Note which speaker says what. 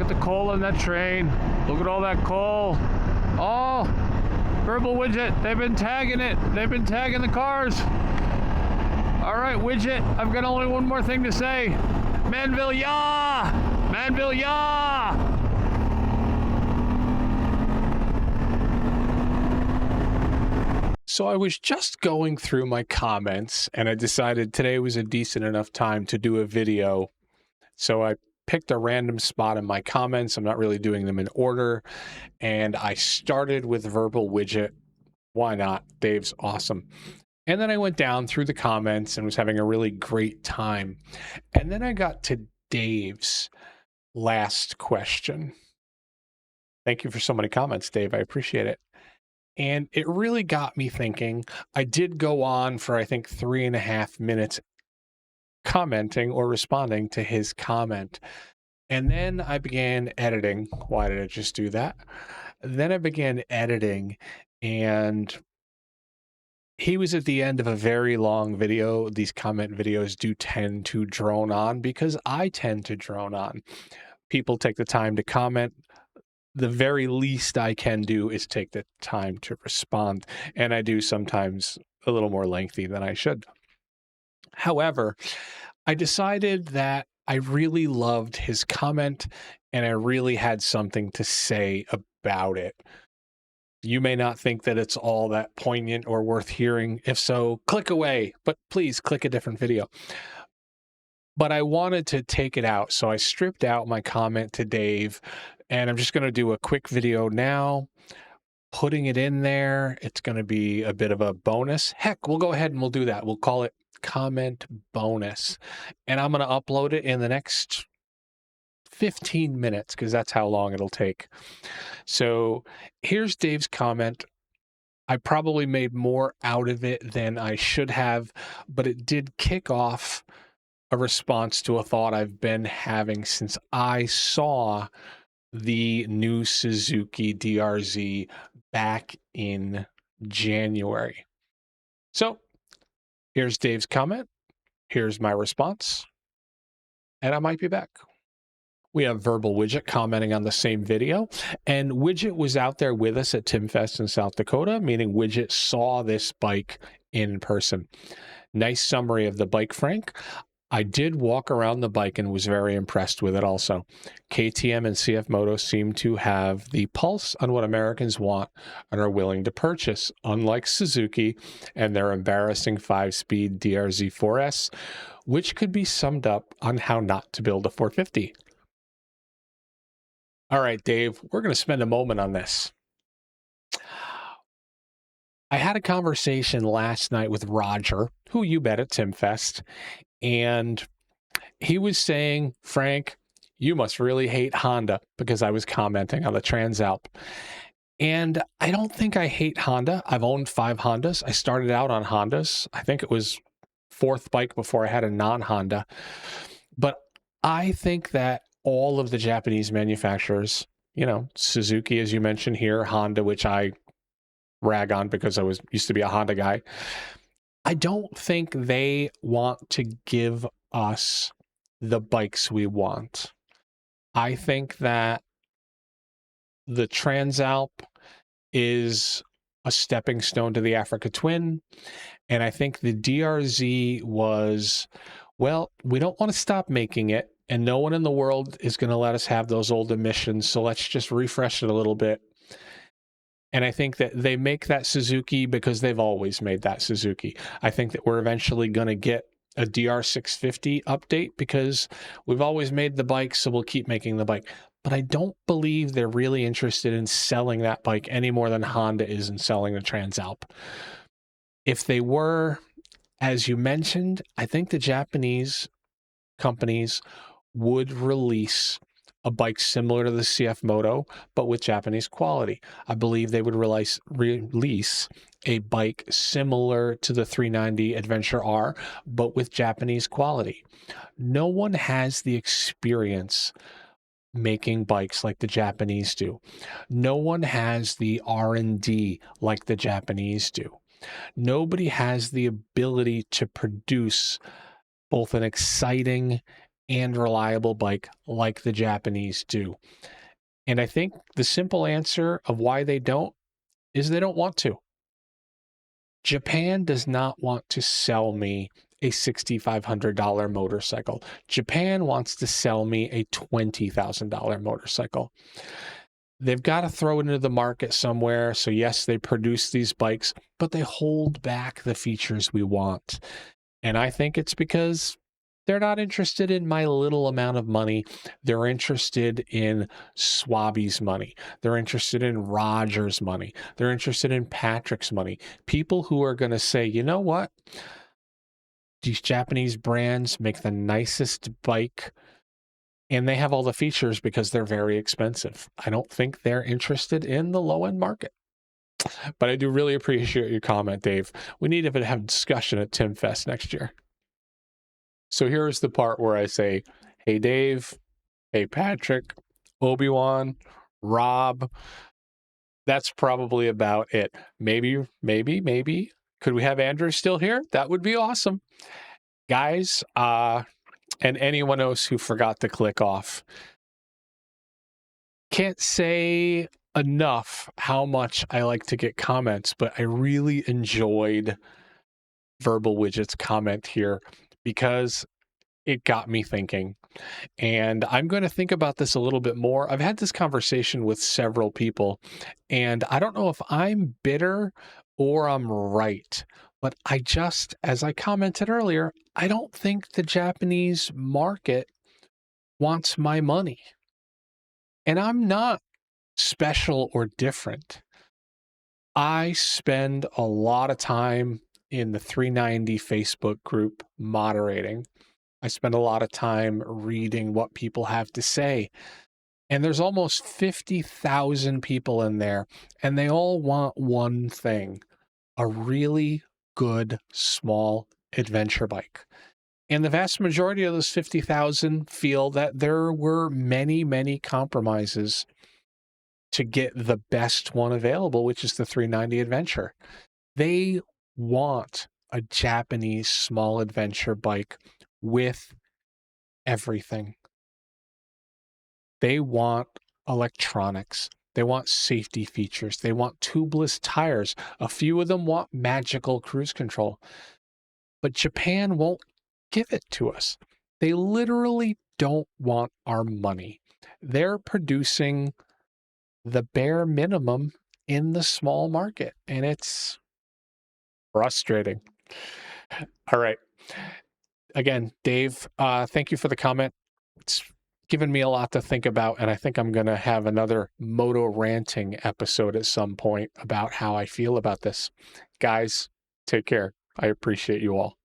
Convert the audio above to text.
Speaker 1: at the coal on that train. Look at all that coal. Oh, Verbal Widget, they've been tagging it. They've been tagging the cars. All right, Widget, I've got only one more thing to say. Manville, yah! Manville, yah!
Speaker 2: So I was just going through my comments and I decided today was a decent enough time to do a video. So I picked a random spot in my comments. I'm not really doing them in order. And I started with Verbal Widget. Why not? Dave's awesome. And then I went down through the comments and was having a really great time. And then I got to Dave's last question. Thank you for so many comments, Dave. I appreciate it. And it really got me thinking. I did go on for, I think, 3.5 minutes commenting or responding to his comment. And then I began editing. Why did I just do that? Then I began editing, and he was at the end of a very long video. These comment videos do tend to drone on because I tend to drone on. People take the time to comment. The very least I can do is take the time to respond. And I do sometimes a little more lengthy than I should. However, I decided that I really loved his comment and I really had something to say about it. You may not think that it's all that poignant or worth hearing. If so, click away, but please click a different video. But I wanted to take it out, so I stripped out my comment to Dave, and I'm just going to do a quick video now, putting it in there. It's going to be a bit of a bonus. Heck, we'll go ahead and we'll do that. We'll call it comment bonus, and I'm going to upload it in the next 15 minutes because that's how long it'll take. So here's Dave's comment. I probably made more out of it than I should have, but it did kick off a response to a thought I've been having since I saw the new Suzuki DRZ back in January. So here's Dave's comment. Here's my response. And I might be back. We have Verbal Widget commenting on the same video. And Widget was out there with us at TimFest in South Dakota, meaning Widget saw this bike in person. Nice summary of the bike, Frank. I did walk around the bike and was very impressed with it also. KTM and CF Moto seem to have the pulse on what Americans want and are willing to purchase, unlike Suzuki and their embarrassing 5-speed DRZ 4S, which could be summed up on how not to build a 450. All right, Dave, we're going to spend a moment on this. I had a conversation last night with Roger, who you met at TimFest, and he was saying, Frank, you must really hate Honda, because I was commenting on the Transalp. And I don't think I hate Honda. I've owned 5 Hondas. I started out on Hondas. I think it was 4th bike before I had a non-Honda. But I think that all of the Japanese manufacturers, you know, Suzuki, as you mentioned here, Honda, which I rag on because I used to be a Honda guy, I don't think they want to give us the bikes we want. I think that the Transalp is a stepping stone to the Africa Twin. And I think the DRZ was, well, we don't want to stop making it. And no one in the world is going to let us have those old emissions. So let's just refresh it a little bit. And I think that they make that Suzuki because they've always made that Suzuki. I think that we're eventually going to get a DR650 update because we've always made the bike, so we'll keep making the bike. But I don't believe they're really interested in selling that bike any more than Honda is in selling the Transalp. If they were, as you mentioned, I think the Japanese companies would release a bike similar to the CF Moto, but with Japanese quality. I believe they would release a bike similar to the 390 Adventure R, but with Japanese quality. No one has the experience making bikes like the Japanese do. No one has the R&D like the Japanese do. Nobody has the ability to produce both an exciting and reliable bike like the Japanese do. And I think the simple answer of why they don't is they don't want to. Japan does not want to sell me a $6,500 motorcycle. Japan wants to sell me a $20,000 motorcycle. They've got to throw it into the market somewhere. So, yes, they produce these bikes, but they hold back the features we want. And I think it's because they're not interested in my little amount of money. They're interested in Swabby's money. They're interested in Roger's money. They're interested in Patrick's money. People who are going to say, you know what? These Japanese brands make the nicest bike and they have all the features because they're very expensive. I don't think they're interested in the low end market. But I do really appreciate your comment, Dave. We need to have a discussion at Tim Fest next year. So here's the part where I say, hey, Dave, hey, Patrick, Obi-Wan, Rob. That's probably about it. Maybe. Could we have Andrew still here? That would be awesome. Guys, and anyone else who forgot to click off. Can't say enough how much I like to get comments, but I really enjoyed Verbal Widget's comment here because it got me thinking. And I'm going to think about this a little bit more. I've had this conversation with several people, and I don't know if I'm bitter or I'm right. But I just, as I commented earlier, I don't think the Japanese market wants my money. And I'm not special or different. I spend a lot of time in the 390 Facebook group moderating. I spend a lot of time reading what people have to say. And there's almost 50,000 people in there, and they all want one thing: a really good small adventure bike. And the vast majority of those 50,000 feel that there were many, many compromises to get the best one available, which is the 390 Adventure. They want a Japanese small adventure bike with everything. They want electronics. They want safety features. They want tubeless tires. A few of them want magical cruise control. But Japan won't give it to us. They literally don't want our money. They're producing the bare minimum in the small market, and it's frustrating. All right. Again, Dave, thank you for the comment. It's given me a lot to think about, and I think I'm going to have another moto ranting episode at some point about how I feel about this. Guys, take care. I appreciate you all.